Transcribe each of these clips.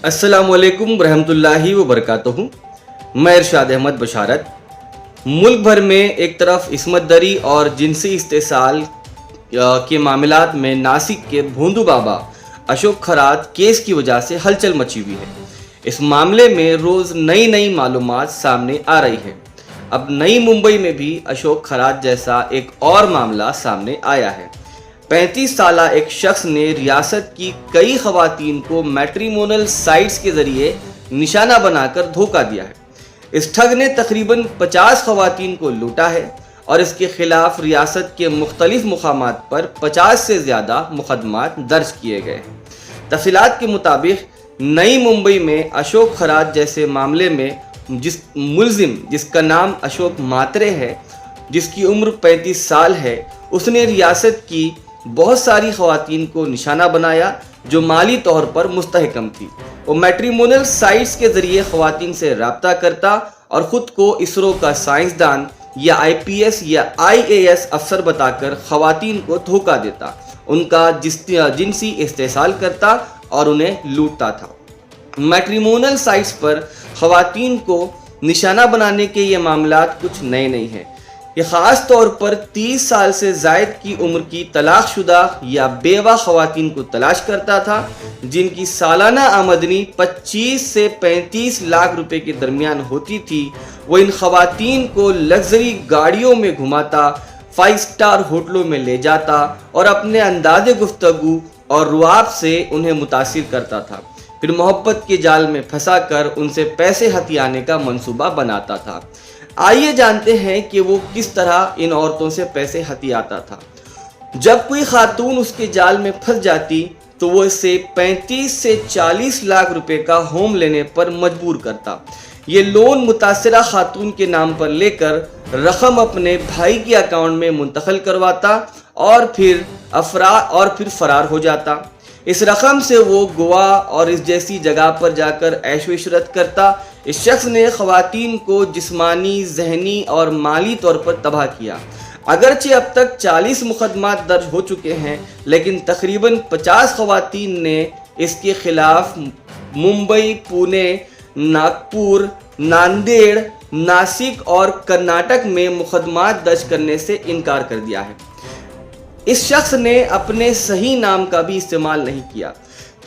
अस्सलामुअलैकुम रहमतुल्लाहि व बरकातहू। मैं इरशाद अहमद बशारत। मुल्क भर में एक तरफ इस्मत दरी और जिनसी इस्तेसाल के मामलात में नासिक के भोंदू बाबा अशोक खरात केस की वजह से हलचल मची हुई है। इस मामले में रोज़ नई नई मालूमात सामने आ रही है। अब नई मुंबई में भी अशोक खरात जैसा एक और मामला सामने आया है। 35 साला एक शख्स ने रियासत की कई खवातीन को मैट्रिमोनल साइट्स के जरिए निशाना बनाकर धोखा दिया है। इस ठग ने तकरीबन 50 खवातीन को लूटा है और इसके खिलाफ रियासत के मुख्तलिफ मुकामात पर 50 से ज़्यादा मुकदमात दर्ज किए गए हैं। तफसीलात के मुताबिक नई मुंबई में अशोक खरात जैसे मामले में जिसका नाम अशोक मात्रे है, जिसकी उम्र 35 साल है, उसने रियासत की बहुत सारी खवातीन को निशाना बनाया जो माली तौर पर मुस्तहकम थी। वो मैट्रिमोनल साइट्स के जरिए खवातीन से रब्ता करता और ख़ुद को इसरो का साइंसदान या IPS या IAS अफसर बताकर खवातीन को धोखा देता, उनका जिनसी इस्तेसाल करता और उन्हें लूटता था। मैट्रिमोनल साइट्स पर खवातीन को निशाना बनाने के ये मामलात कुछ नए नहीं हैं। ये ख़ास तौर पर 30 साल से ज़ायद की उम्र की तलाक़शुदा या बेवा खवातीन को तलाश करता था, जिनकी सालाना आमदनी 25 से 35 लाख रुपए के दरमियान होती थी। वो इन खवातीन को लग्जरी गाड़ियों में घुमाता, 5 स्टार होटलों में ले जाता और अपने अंदाज़े गुफ्तगू और रुआब से उन्हें मुतासिर करता था। फिर मोहब्बत के जाल में फंसा कर उनसे पैसे हथियाने का मंसूबा बनाता था। आइए जानते हैं कि वो किस तरह इन औरतों से पैसे हथियाता था। जब कोई खातून उसके जाल में फंस जाती तो वो इसे 35 से 40 लाख रुपए का होम लेने पर मजबूर करता। ये लोन मुतासिरा खातून के नाम पर लेकर रकम अपने भाई के अकाउंट में मुंतकिल करवाता और फिर फरार हो जाता। इस रकम से वो गोवा और इस जैसी जगह पर जाकर ऐशो इशरत करता। इस शख्स ने खवातीन को जिस्मानी, जहनी और माली तौर पर तबाह किया। अगरचे अब तक 40 मुकदमात दर्ज हो चुके हैं, लेकिन तकरीबन 50 खवातीन ने इसके खिलाफ मुंबई, पुणे, नागपुर, नांदेड़, नासिक और कर्नाटक में मुकदमात दर्ज करने से इनकार कर दिया है। इस शख्स ने अपने सही नाम का भी इस्तेमाल नहीं किया।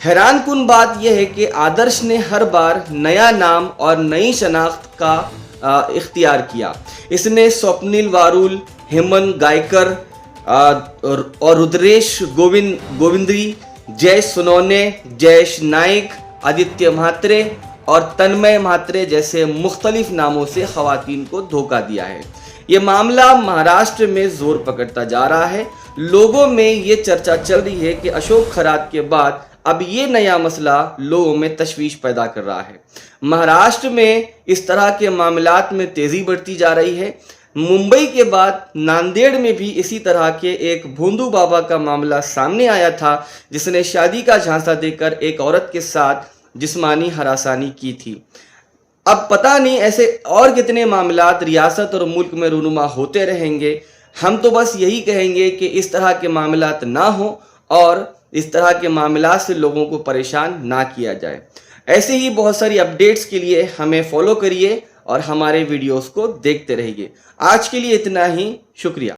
हैरान कुन बात यह है कि आदर्श ने हर बार नया नाम और नई शनाख्त का इख्तियार किया। इसने स्वप्निल वारुल, हेमंत गायकर और रुद्रेश गोविंदरी, जय सोनोने, जयेश नाइक, आदित्य म्हात्रे और तन्मय म्हात्रे जैसे मुख्तलिफ नामों से खवातीन को धोखा दिया है। ये मामला महाराष्ट्र में जोर पकड़ता जा रहा है। लोगों में ये चर्चा चल रही है कि अशोक खरात के बाद अब ये नया मसला लोगों में तशवीश पैदा कर रहा है। महाराष्ट्र में इस तरह के मामलात में तेज़ी बढ़ती जा रही है। मुंबई के बाद नांदेड़ में भी इसी तरह के एक भोंदू बाबा का मामला सामने आया था, जिसने शादी का झांसा देकर एक औरत के साथ जिस्मानी हरासानी की थी। अब पता नहीं ऐसे और कितने मामलात रियासत और मुल्क में रूनुमा होते रहेंगे। हम तो बस यही कहेंगे कि इस तरह के मामलात ना हो और इस तरह के मामलात से लोगों को परेशान ना किया जाए। ऐसे ही बहुत सारी अपडेट्स के लिए हमें फॉलो करिए और हमारे वीडियोस को देखते रहिए। आज के लिए इतना ही, शुक्रिया।